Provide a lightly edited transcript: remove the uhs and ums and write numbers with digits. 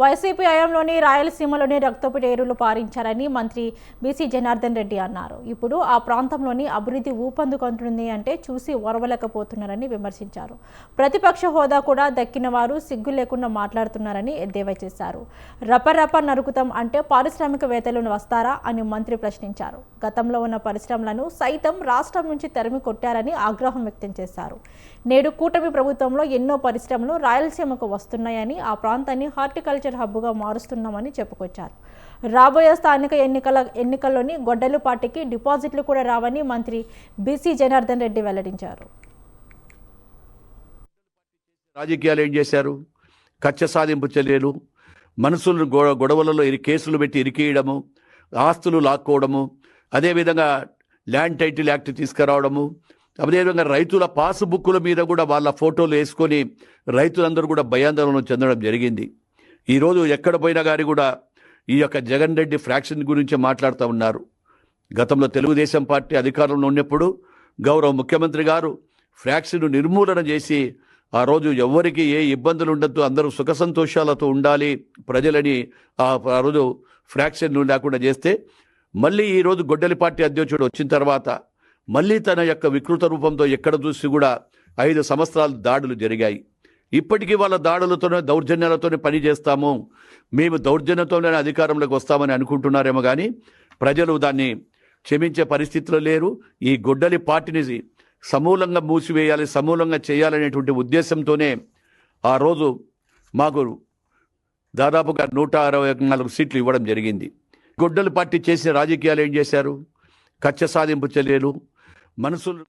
YCP హయాంలోని రాయలసీమలోని రక్తపు ఏరులు పారించారని మంత్రి BC Janardhan Reddy అన్నారు. ఇప్పుడు ఆ ప్రాంతంలోని అభివృద్ధి ఊపందుకుంటుంది అంటే చూసి ఓర్వలేకపోతున్నారని విమర్శించారు. ప్రతిపక్ష హోదా కూడా దక్కిన వారు సిగ్గు లేకుండా మాట్లాడుతున్నారని ఎద్దేవా చేశారు. రపరప నరుకుతాం అంటే పారిశ్రామికవేత్తలు వస్తారా అని మంత్రి ప్రశ్నించారు. గతంలో ఉన్న పరిశ్రమలను సైతం రాష్ట్రం నుంచి తరిమి కొట్టారని ఆగ్రహం వ్యక్తం చేశారు. నేడు కూటమి ప్రభుత్వంలో ఎన్నో పరిశ్రమలు రాయలసీమకు వస్తున్నాయని, ఆ ప్రాంతాన్ని హార్టికల్చర్ హబ్గా మారుస్తున్నామని చెప్పుకొచ్చారు. రాబోయే స్థానిక ఎన్నికల్లోని గొడ్డలు పార్టీకి డిపాజిట్లు కూడా రావని మంత్రి బీసీ జనార్దన్ రెడ్డి వెల్లడించారు. రాజకీయాలు ఏం చేశారు? కక్ష సాధింపు చర్యలు, మనసులను గొడవలలో కేసులు పెట్టి ఇరికేయడము, ఆస్తులు లాక్కోవడము, అదేవిధంగా ల్యాండ్ టైటిల్ యాక్ట్ తీసుకురావడము, అదేవిధంగా రైతుల పాస్బుక్కుల మీద కూడా వాళ్ళ ఫోటోలు వేసుకొని రైతులందరూ కూడా భయాందోళన చెందడం జరిగింది. ఈరోజు ఎక్కడ పోయినా కానీ కూడా ఈ యొక్క జగన్ రెడ్డి ఫ్రాక్షన్ గురించి మాట్లాడుతూ ఉన్నారు. గతంలో తెలుగుదేశం పార్టీ అధికారంలో ఉన్నప్పుడు గౌరవ ముఖ్యమంత్రి గారు ఫ్రాక్షన్ నిర్మూలన చేసి ఆ రోజు ఎవరికి ఏ ఇబ్బందులు ఉండద్దు, అందరూ సుఖ సంతోషాలతో ఉండాలి ప్రజలని ఆ రోజు ఫ్రాక్షన్ లేకుండా చేస్తే, మళ్ళీ ఈరోజు గొడ్డలి పార్టీ అధ్యక్షుడు వచ్చిన తర్వాత మళ్ళీ తన యొక్క వికృత రూపంతో ఎక్కడ చూసి కూడా 5 సంవత్సరాలు దాడులు జరిగాయి. ఇప్పటికీ వాళ్ళ దాడులతోనే దౌర్జన్యాలతోనే పని చేస్తాము, మేము దౌర్జన్యంతోనే అధికారంలోకి వస్తామని అనుకుంటున్నారేమో కానీ ప్రజలు దాన్ని క్షమించే పరిస్థితిలో లేరు. ఈ గొడ్డలి పార్టీని సమూలంగా మూసివేయాలి, సమూలంగా చేయాలనేటువంటి ఉద్దేశంతోనే ఆ రోజు మాకు దాదాపుగా 164 సీట్లు ఇవ్వడం జరిగింది. గొడ్డలి పార్టీ చేసిన రాజకీయాలు ఏం చేశారు? కక్ష సాధింపు చర్యలు, మనసులు